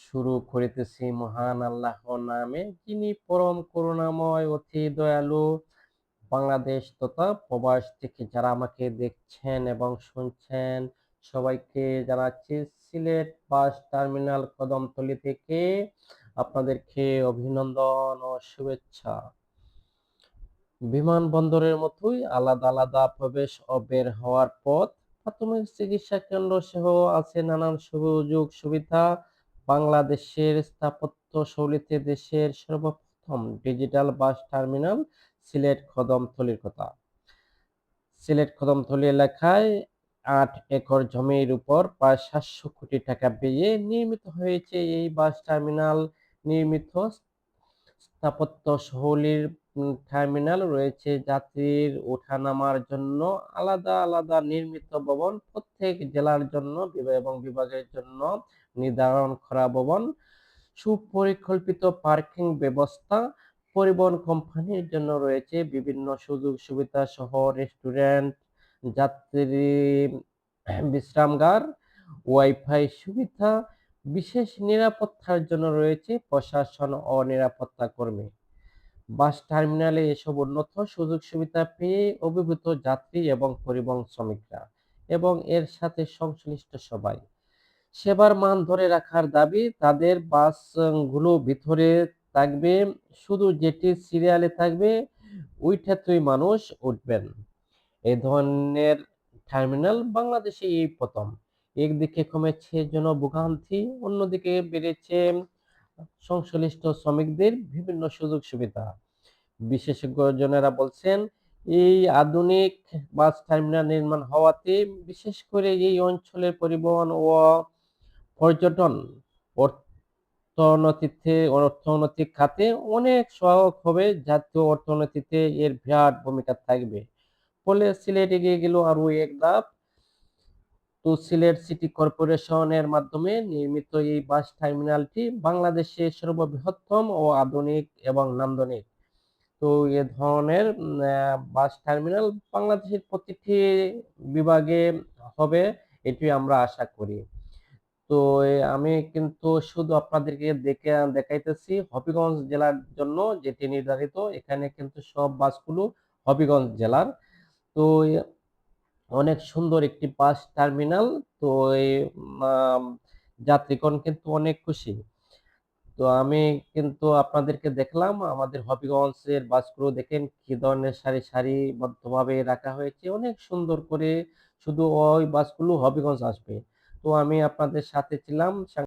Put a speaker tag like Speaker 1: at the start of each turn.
Speaker 1: শুরু করিতেছি মহান আল্লাহর নামে, যিনি পরম করুণাময়, অতি দয়ালু। বাংলাদেশ তথা প্রবাস থেকে যারা আমাকে দেখছেন এবং শুনছেন, সবাইকে জানাচ্ছি সিলেট বাস টার্মিনাল কদমতলী থেকে আপনাদেরকে অভিনন্দন ও শুভেচ্ছা। বিমানবন্দরের মতোই আলাদা আলাদা প্রবেশ ও বের হওয়ার পথ, প্রাথমিক চিকিৎসা কেন্দ্র সহ আছে নানান সুযোগ সুবিধা। বাংলাদেশের স্থাপত্য শৈলীতে দেশের সর্বপ্রথম ডিজিটাল বাস টার্মিনাল সিলেট কদমতলীর কথা। সিলেট কদমতলী এলাকায় ৮ একর জমির উপর প্রায় ৭০০ কোটি টাকা ব্যয়ে নির্মিত হয়েছে এই বাস টার্মিনাল। নির্মিত স্থাপত্য শৈলীর টার্মিনাল রয়েছে যাত্রীর ওঠানামার জন্য আলাদা আলাদা নির্মিত ভবন, প্রত্যেক জেলার জন্য এবং বিভাগের জন্য নির্ধারণ করা ভবন, সুপরিকল্পিত পার্কিং ব্যবস্থা, পরিবহন কোম্পানির জন্য রয়েছে বিভিন্ন সুযোগ সুবিধা সহ রেস্টুরেন্ট, যাত্রী বিশ্রামাগার, ওয়াইফাই সুবিধা, বিশেষ নিরাপত্তার জন্য রয়েছে প্রশাসন ও নিরাপত্তা কর্মী। বাস টার্মিনালে এসব উন্নত সুযোগ সুবিধা পেয়ে অভিভূত যাত্রী এবং পরিবহন শ্রমিকরা এবং এর সাথে সংশ্লিষ্ট সবাই। সেবার মান ধরে রাখার দাবি তাদের। বাসগুলো ভিতরে থাকবে, শুধু যেটি সিরিয়ালে থাকবে ওইটাতেই মানুষ উঠবেন। এই ধরনের টার্মিনাল বাংলাদেশে এই প্রথম। একদিকে কমেছে জনভোগান্তি, অন্যদিকে বেড়েছে সংশ্লিষ্ট শ্রমিকদের বিভিন্ন সুযোগ সুবিধা। বিশেষজ্ঞজনেরা বলছেন, এই আধুনিক বাস টার্মিনাল নির্মাণ হওয়াতে বিশেষ করে এই অঞ্চলের পরিবহন ও পর্যটন অর্থনৈতিক খাতে অনেক সহায়ক হবে। জাতীয় অর্থনীতিতে এর বিরাট ভূমিকা থাকবে। ফলে সিলেট এগিয়ে গেল আরো এক ধাপ। তো সিলেট সিটি কর্পোরেশনের মাধ্যমে নির্মিত এই বাস টার্মিনালটি বাংলাদেশের সর্ববৃহত্তম ও আধুনিক এবং নান্দনিক। তো এ ধরনের বাস টার্মিনাল বাংলাদেশের প্রতিটি বিভাগে হবে, এটি আমরা আশা করি। তো আমি কিন্তু শুধু আপনাদেরকে দেখাইতেছি হবিগঞ্জ জেলার জন্য যেটি নির্ধারিত। এখানে কিন্তু সব বাসগুলো হবিগঞ্জ জেলার। তো অনেক সুন্দর একটি বাস টার্মিনাল। তো এই আম, যাত্রীগণ কিন্তু অনেক খুশি। তো আমি কিন্তু আপনাদেরকে দেখলাম আমাদের হবিগঞ্জের বাসগুলো, দেখেন কি ধরনের সারি সারিবদ্ধভাবে রাখা হয়েছে, অনেক সুন্দর করে। শুধু ওই বাসগুলো হবিগঞ্জ আসবে। তো আমি আপনাদের সাথে ছিলাম।